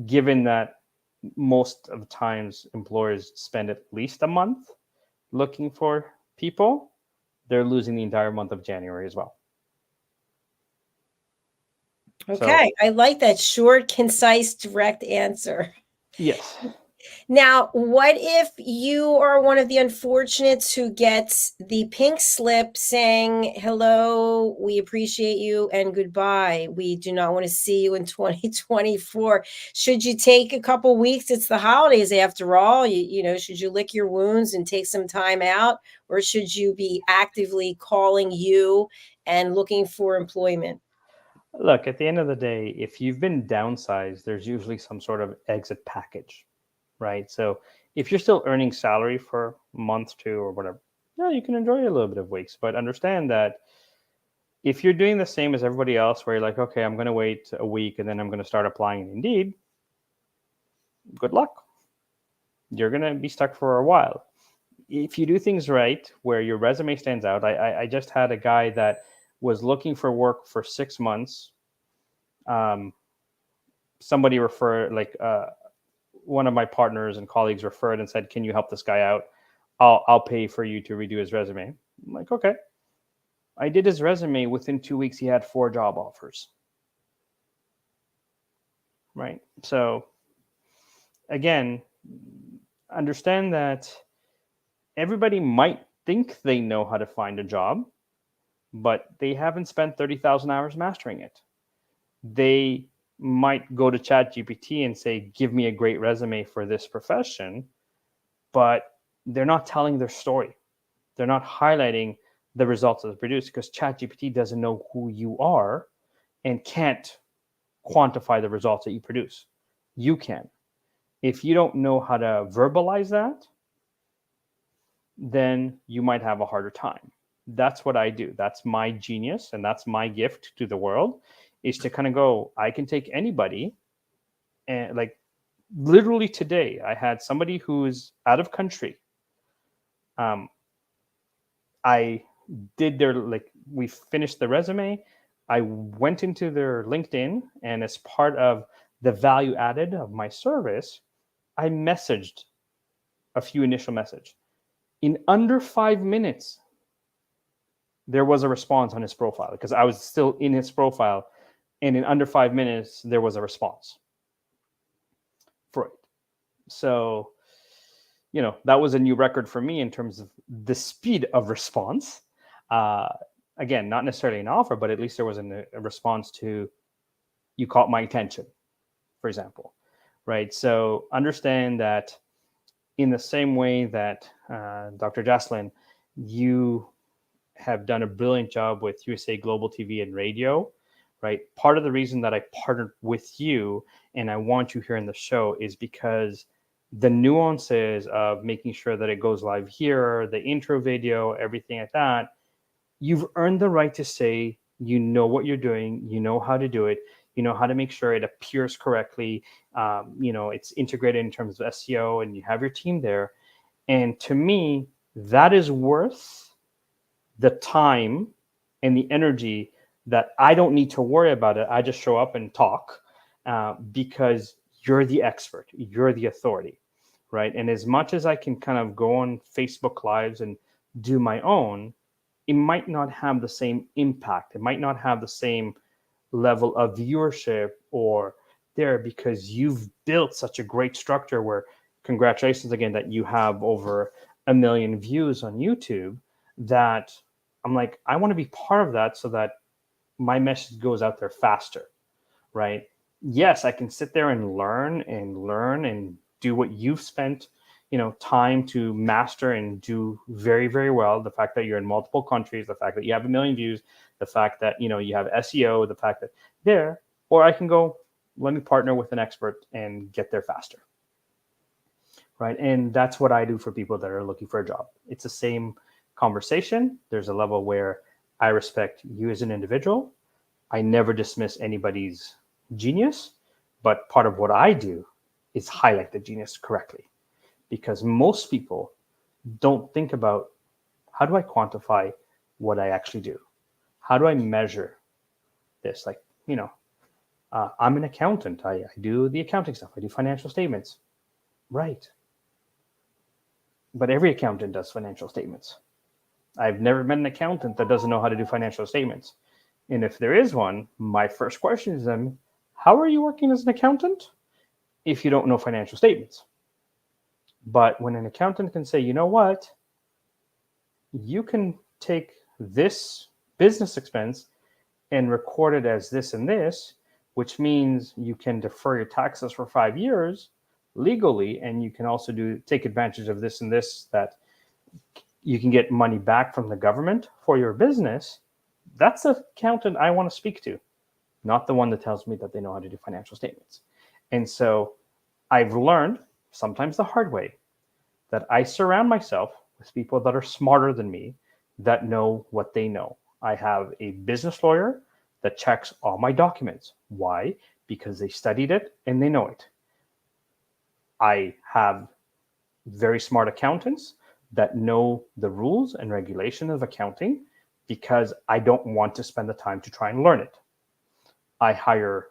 given that most of the times employers spend at least a month looking for people, they're losing the entire month of January as well. Okay, I like that short, concise, direct answer. Yes. Now, what if you are one of the unfortunates who gets the pink slip saying, hello, we appreciate you, and goodbye. We do not want to see you in 2024. Should you take a couple weeks? It's the holidays after all. Should you lick your wounds and take some time out? Or should you be actively calling you and looking for employment? Look, at the end of the day, if you've been downsized, there's usually some sort of exit package, right? So if you're still earning salary for a month, 2, or whatever, yeah, you can enjoy a little bit of weeks. But understand that if you're doing the same as everybody else, where you're like, okay, I'm going to wait a week and then I'm going to start applying in Indeed, good luck. You're going to be stuck for a while. If you do things right, where your resume stands out, I just had a guy that was looking for work for 6 months. Somebody referred, one of my partners and colleagues referred and said, can you help this guy out? I'll pay for you to redo his resume. I'm like, okay. I did his resume. Within 2 weeks, he had 4 job offers. Right. So again, understand that everybody might think they know how to find a job, but they haven't spent 30,000 hours mastering it. They might go to ChatGPT and say, give me a great resume for this profession, but they're not telling their story. They're not highlighting the results that are produced, because ChatGPT doesn't know who you are and can't quantify the results that you produce. You can. If you don't know how to verbalize that, then you might have a harder time. That's what I do. That's my genius, and that's my gift to the world, is to kind of go, I can take anybody, and like literally today, I had somebody who's out of country. I did their, like, we finished the resume. I went into their LinkedIn, and as part of the value added of my service, I messaged a few initial message. In under 5 minutes, there was a response on his profile, because I was still in his profile, and in under 5 minutes, there was a response for it. So, that was a new record for me in terms of the speed of response. Again, not necessarily an offer, but at least there was a response to, you caught my attention, for example, right? So understand that in the same way that Dr. Jacalyn, you have done a brilliant job with USA Global TV and Radio, right? Part of the reason that I partnered with you and I want you here in the show is because the nuances of making sure that it goes live here, the intro video, everything like that, you've earned the right to say, you know what you're doing, you know how to do it, you know how to make sure it appears correctly, it's integrated in terms of SEO, and you have your team there. And to me, that is worth the time and the energy that I don't need to worry about it. I just show up and talk because you're the expert, you're the authority, right? And as much as I can kind of go on Facebook Lives and do my own, it might not have the same impact. It might not have the same level of viewership or there, because you've built such a great structure where, congratulations again, that you have over 1 million views on YouTube, that I'm like, I want to be part of that so that my message goes out there faster, right? Yes, I can sit there and learn and do what you've spent, time to master and do very, very well. The fact that you're in multiple countries, the fact that you have 1 million views, the fact that, you have SEO, the fact that there, or I can go, let me partner with an expert and get there faster, right? And that's what I do for people that are looking for a job. It's the same conversation. There's a level where I respect you as an individual. I never dismiss anybody's genius, but part of what I do is highlight the genius correctly, because most people don't think about, how do I quantify what I actually do? How do I measure this? Like, I'm an accountant. I do the accounting stuff. I do financial statements. Right. But every accountant does financial statements. I've never met an accountant that doesn't know how to do financial statements. And if there is one, my first question is then, how are you working as an accountant if you don't know financial statements? But when an accountant can say, you know what, you can take this business expense and record it as this and this, which means you can defer your taxes for 5 years legally, and you can also take advantage of this and this, that you can get money back from the government for your business. That's the accountant I want to speak to, not the one that tells me that they know how to do financial statements. And so I've learned, sometimes the hard way, that I surround myself with people that are smarter than me, that know what they know. I have a business lawyer that checks all my documents. Why? Because they studied it and they know it. I have very smart accountants that know the rules and regulation of accounting, because I don't want to spend the time to try and learn it. I hire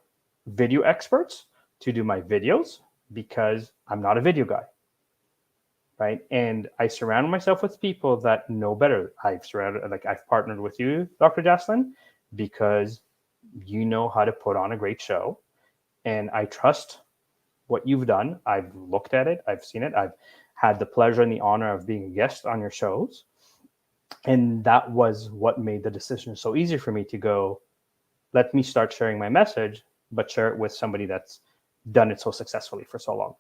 video experts to do my videos because I'm not a video guy, right? And I surround myself with people that know better. I've partnered with you, Dr. Jacalyn, because you know how to put on a great show, and I trust what you've done. I've looked at it, I've seen it, I've had the pleasure and the honor of being a guest on your shows. And that was what made the decision so easy for me to go, let me start sharing my message, but share it with somebody that's done it so successfully for so long.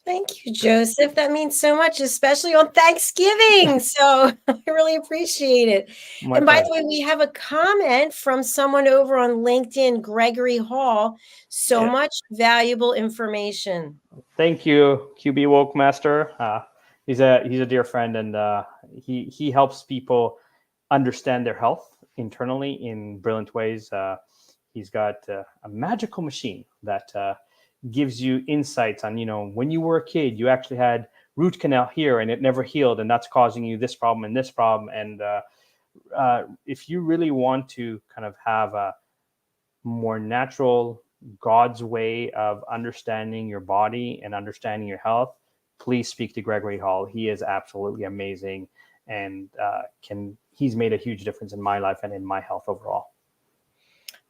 Thank you, Joseph. That means so much, especially on Thanksgiving. So I really appreciate it. My And by pleasure. the way, we have a comment from someone over on LinkedIn, Gregory Hall. So Yeah. much valuable information. Thank you, QB Woke Master. He's a dear friend, and he helps people understand their health internally in brilliant ways. He's got a magical machine that gives you insights on, when you were a kid, you actually had root canal here and it never healed, and that's causing you this problem and this problem. And if you really want to kind of have a more natural God's way of understanding your body and understanding your health, please speak to Gregory Hall. He is absolutely amazing, and he's made a huge difference in my life and in my health overall.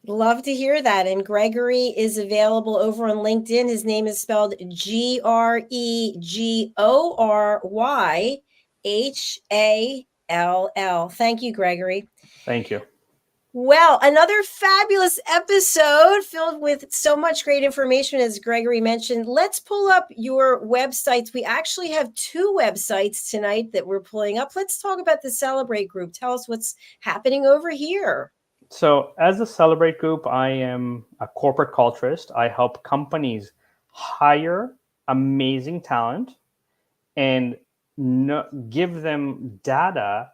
Love to hear that. And Gregory is available over on LinkedIn. His name is spelled GregoryHall. Thank you, Gregory. Thank you. Well, another fabulous episode filled with so much great information, as Gregory mentioned. Let's pull up your websites. We actually have 2 websites tonight that we're pulling up. Let's talk about the Celebrate group. Tell us what's happening over here. So, as a Celebrate group, I am a corporate culturist. I help companies hire amazing talent and give them data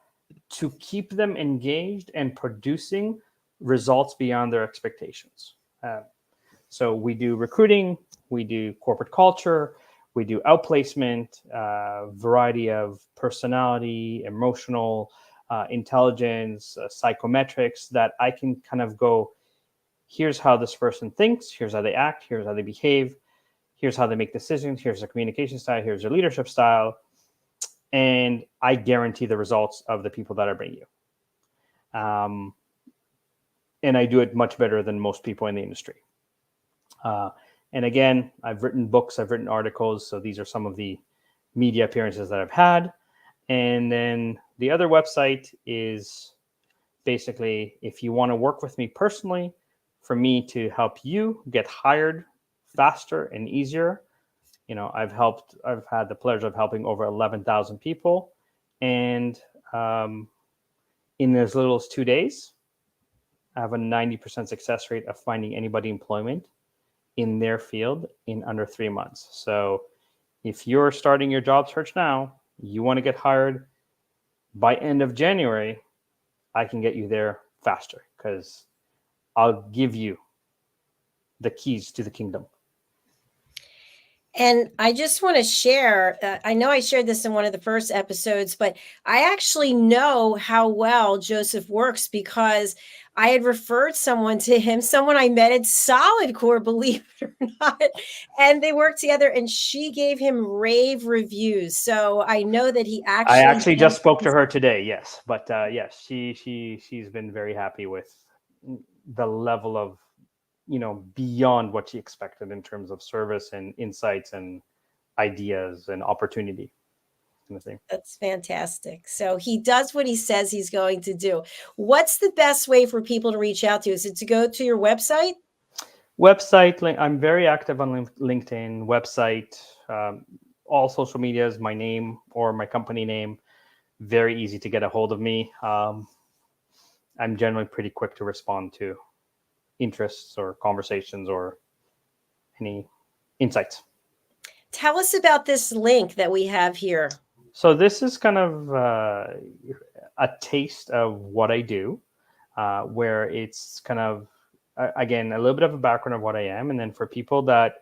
to keep them engaged and producing results beyond their expectations. So we do recruiting, we do corporate culture, we do outplacement, variety of personality, emotional intelligence, psychometrics, that I can kind of go, here's how this person thinks, here's how they act, here's how they behave, here's how they make decisions, here's their communication style, here's their leadership style, and I guarantee the results of the people that I bring you. And I do it much better than most people in the industry. And again, I've written books, I've written articles, so these are some of the media appearances that I've had. And then the other website is basically, if you want to work with me personally, for me to help you get hired faster and easier. I've had the pleasure of helping over 11,000 people. And in as little as 2 days, I have a 90% success rate of finding anybody employment in their field in under 3 months. So if you're starting your job search now, you want to get hired by end of January, I can get you there faster because I'll give you the keys to the kingdom. And I just want to share, I know I shared this in one of the first episodes, but I actually know how well Joseph works because I had referred someone to him, someone I met at Solid Core, believe it or not, and they worked together and she gave him rave reviews. So I know that he I actually just knows spoke to her today, yes. But yes, she's been very happy with the level of, beyond what she expected in terms of service and insights and ideas and opportunity. Kind of thing. That's fantastic. So he does what he says he's going to do. What's the best way for people to reach out to you? Is it to go to your website? Website, I'm very active on LinkedIn, website, all social medias, my name or my company name. Very easy to get a hold of me. I'm generally pretty quick to respond to interests or conversations or any insights. Tell us about this link that we have here. So this is kind of a taste of what I do, where it's kind of, again, a little bit of a background of what I am. And then for people that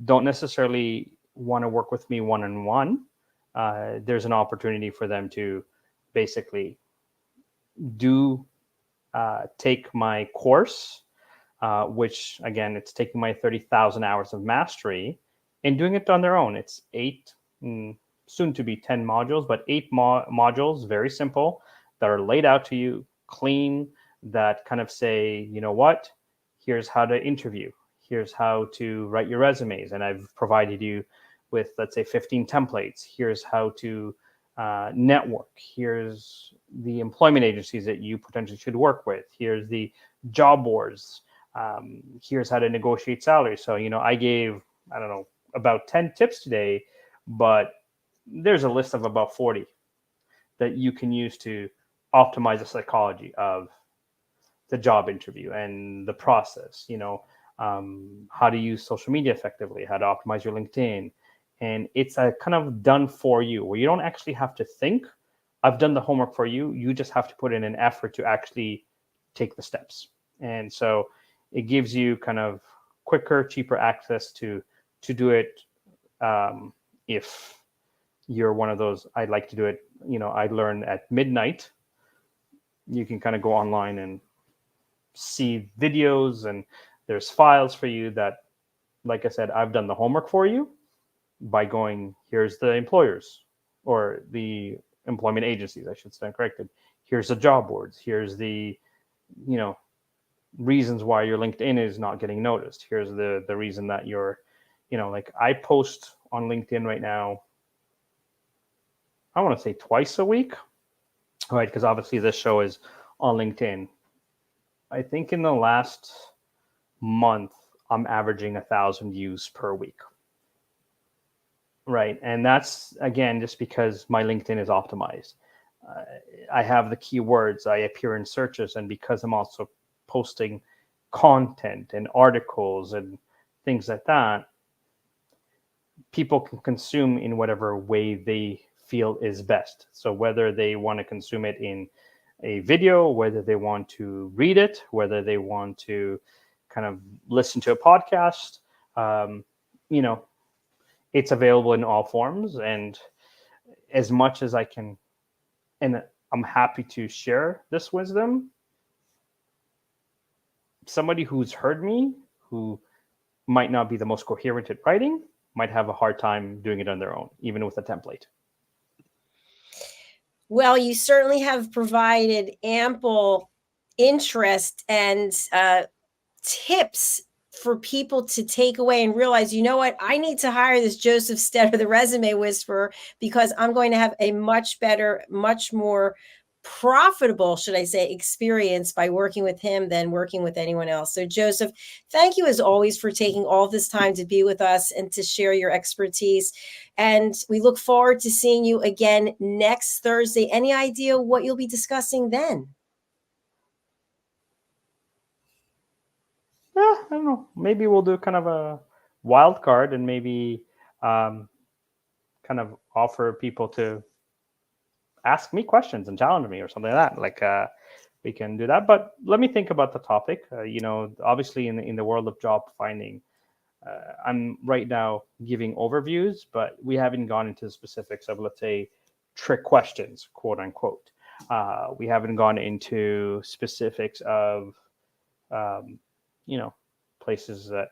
don't necessarily want to work with me one-on-one, there's an opportunity for them to basically take my course, which, again, it's taking my 30,000 hours of mastery and doing it on their own. It's 8, soon to be 10 modules, but 8 modules, very simple, that are laid out to you, clean, that kind of say, you know what, here's how to interview, here's how to write your resumes. And I've provided you with, let's say, 15 templates. Here's how to network. Here's the employment agencies that you potentially should work with. Here's the job boards. Here's how to negotiate salaries. So, I gave, about 10 tips today but there's a list of about 40 that you can use to optimize the psychology of the job interview and the process, how to use social media effectively, how to optimize your LinkedIn. And it's a kind of done for you where you don't actually have to think. I've done the homework for you. You just have to put in an effort to actually take the steps. And so it gives you kind of quicker, cheaper access to do it. If you're one of those, I'd like to do it, I learn at midnight. You can kind of go online and see videos, and there's files for you that, like I said, I've done the homework for you by going, here's the employers or the employment agencies, I should stand corrected. Here's the job boards. Here's the, reasons why your LinkedIn is not getting noticed. Here's the reason that you're, like I post on LinkedIn right now, I want to say twice a week, right? Because obviously this show is on LinkedIn. I think in the last month, I'm averaging 1,000 views per week. Right. And that's, again, just because my LinkedIn is optimized. I have the keywords, I appear in searches, and because I'm also posting content and articles and things like that, people can consume in whatever way they feel is best. So whether they want to consume it in a video, whether they want to read it, whether they want to kind of listen to a podcast, it's available in all forms. And as much as I can, and I'm happy to share this wisdom, somebody who's heard me, who might not be the most coherent at writing, might have a hard time doing it on their own, even with a template. Well, you certainly have provided ample interest and tips for people to take away and realize, you know what, I need to hire this Josef Stetter, the resume whisperer, because I'm going to have a much better, much more profitable, should I say, experience by working with him than working with anyone else. So Josef, thank you as always for taking all this time to be with us and to share your expertise. And we look forward to seeing you again next Thursday. Any idea what you'll be discussing then? Yeah, I don't know. Maybe we'll do kind of a wild card and maybe kind of offer people to ask me questions and challenge me or something like that. Like we can do that. But let me think about the topic. Obviously in the world of job finding, I'm right now giving overviews, but we haven't gone into the specifics of, let's say, trick questions, quote unquote. We haven't gone into specifics of places that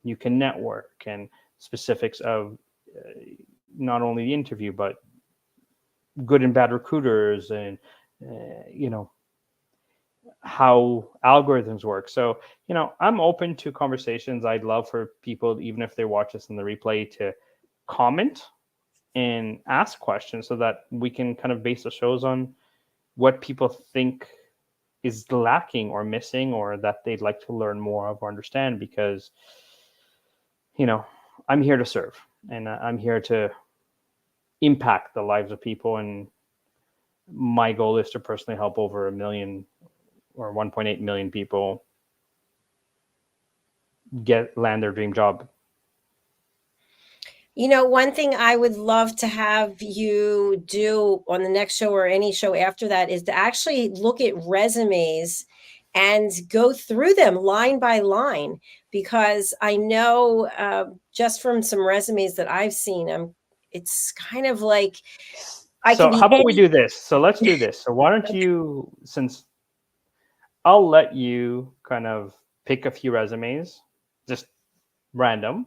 you can network and specifics of not only the interview, but good and bad recruiters and, how algorithms work. So, I'm open to conversations. I'd love for people, even if they watch this in the replay, to comment and ask questions so that we can kind of base the shows on what people think is lacking or missing, or that they'd like to learn more of or understand, because I'm here to serve, and I'm here to impact the lives of people, and my goal is to personally help over 1 million or 1.8 million people land their dream job. One thing I would love to have you do on the next show or any show after that is to actually look at resumes and go through them line by line, because I know just from some resumes that I've seen, it's kind of like So how about we do this? So let's do this. So why don't you, since I'll let you kind of pick a few resumes, just random,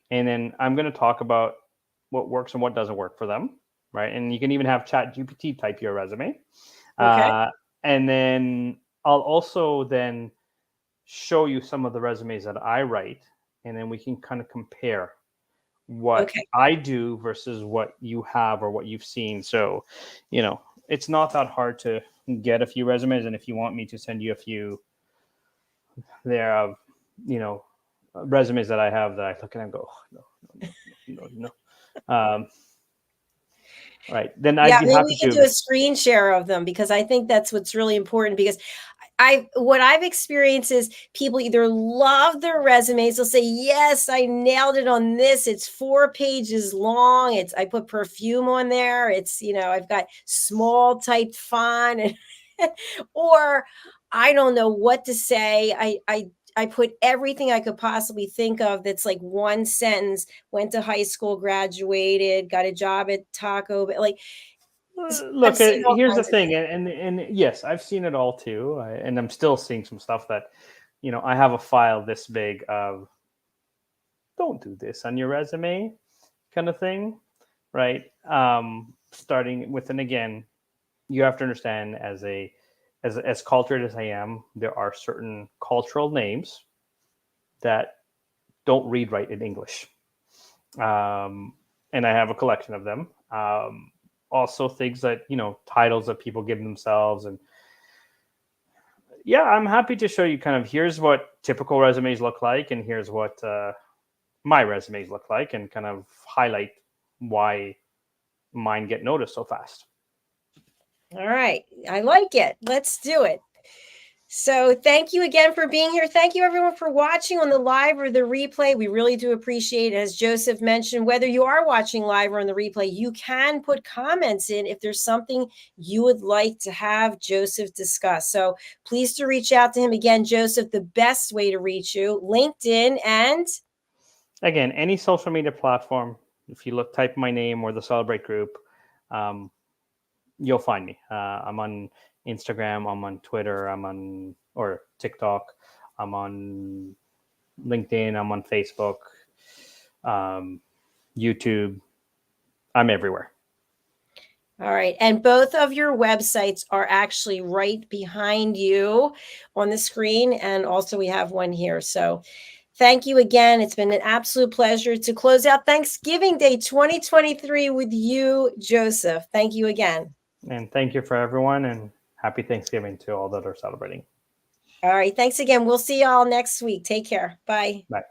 and then I'm going to talk about what works and what doesn't work for them, right? And you can even have ChatGPT type your resume. Okay. And then I'll also then show you some of the resumes that I write, and then we can kind of compare what I do versus what you have or what you've seen. So, it's not that hard to get a few resumes. And if you want me to send you a few there of, resumes that I have that I look at and go, oh, no. Um, right. Then I'd Yeah, be maybe happy we can to. do a screen share of them because I think that's what's really important because what I've experienced is people either love their resumes, they'll say, "Yes, I nailed it on this. It's 4 pages long. I put perfume on there. I've got small typed font and or I don't know what to say. I put everything I could possibly think of that's like one sentence, went to high school, graduated, got a job at Taco Bell. Like I've Look, seen all here's the kinds of thing, things. and yes, I've seen it all too, and I'm still seeing some stuff that, I have a file this big of "don't do this on your resume" kind of thing, right? Starting with, and again, you have to understand as cultured as I am, there are certain cultural names that don't read right in English, and I have a collection of them. Also, things that titles that people give themselves, and yeah, I'm happy to show you kind of here's what typical resumes look like, and here's what my resumes look like, and kind of highlight why mine get noticed so fast. All right. I like it. Let's do it. So, thank you again for being here. Thank you, everyone, for watching on the live or the replay. We really do appreciate it. As Joseph mentioned, whether you are watching live or on the replay, you can put comments in if there's something you would like to have Joseph discuss. So, please to reach out to him. Again, Joseph, the best way to reach you, LinkedIn and Again, any social media platform, if you type my name or the Celebrate group, um, you'll find me. I'm on Instagram, I'm on Twitter, or TikTok, I'm on LinkedIn, I'm on Facebook, YouTube. I'm everywhere. All right. And both of your websites are actually right behind you on the screen. And also, we have one here. So, thank you again. It's been an absolute pleasure to close out Thanksgiving Day 2023 with you, Joseph. Thank you again. And thank you for everyone, and happy Thanksgiving to all that are celebrating. All right. Thanks again. We'll see y'all next week. Take care. Bye. Bye.